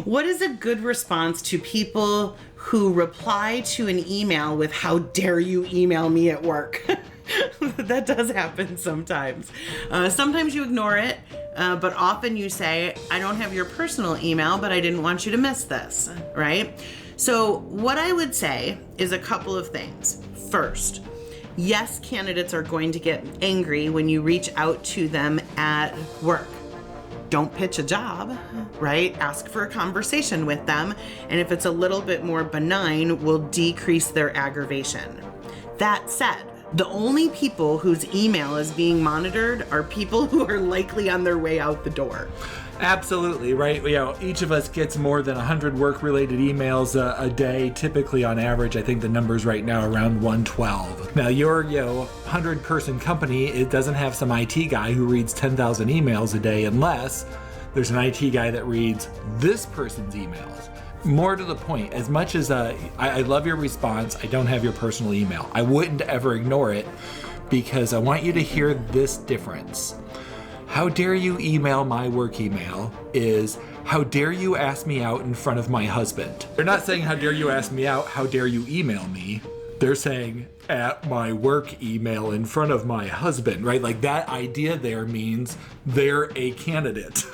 What is a good response to people who reply to an email with "How dare you email me at work"? That does happen sometimes. Sometimes you ignore it, but often you say, "I don't have your personal email, but I didn't want you to miss this," right? So what I would say is a couple of things. First, yes, candidates are going to get angry when you reach out to them at work. Don't pitch a job, right? Ask for a conversation with them, and if it's a little bit more benign, will decrease their aggravation. That said, the only people whose email is being monitored are people who are likely on their way out the door. Absolutely, right? Each of us gets more than 100 work-related emails a day. Typically, on average, I think the number's right now around 112. Now, your 100-person company, it doesn't have some IT guy who reads 10,000 emails a day unless there's an IT guy that reads this person's emails. More to the point, as much as I love your response, I don't have your personal email. I wouldn't ever ignore it because I want you to hear this difference. How dare you email my work email is how dare you ask me out in front of my husband. They're not saying how dare you ask me out, how dare you email me. They're saying at my work email in front of my husband, right? Like that idea there means they're a candidate.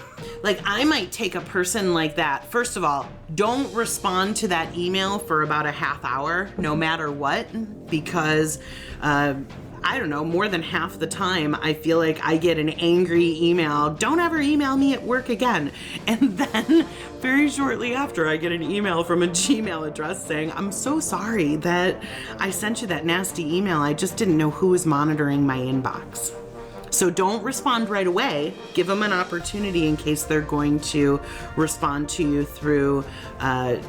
Like I might take a person like that. First of all, don't respond to that email for about a half hour, no matter what, because I don't know, more than half the time I feel like I get an angry email, "Don't ever email me at work again." And then very shortly after I get an email from a Gmail address saying, "I'm so sorry that I sent you that nasty email. I just didn't know who was monitoring my inbox." So don't respond right away. Give them an opportunity in case they're going to respond to you through a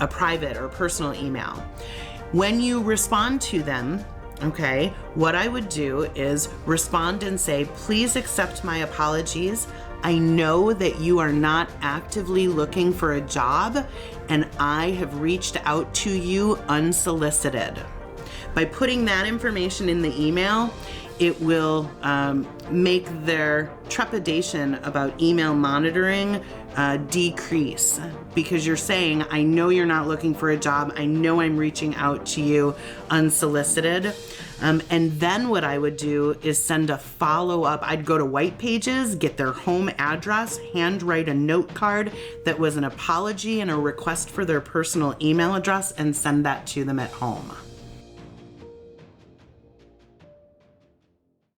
private or personal email. When you respond to them, okay, what I would do is respond and say, "Please accept my apologies. I know that you are not actively looking for a job, and I have reached out to you unsolicited." By putting that information in the email, it will make their trepidation about email monitoring decrease, because you're saying, "I know you're not looking for a job. I know I'm reaching out to you unsolicited." And then what I would do is send a follow-up. I'd go to White Pages, get their home address, handwrite a note card that was an apology and a request for their personal email address, and send that to them at home.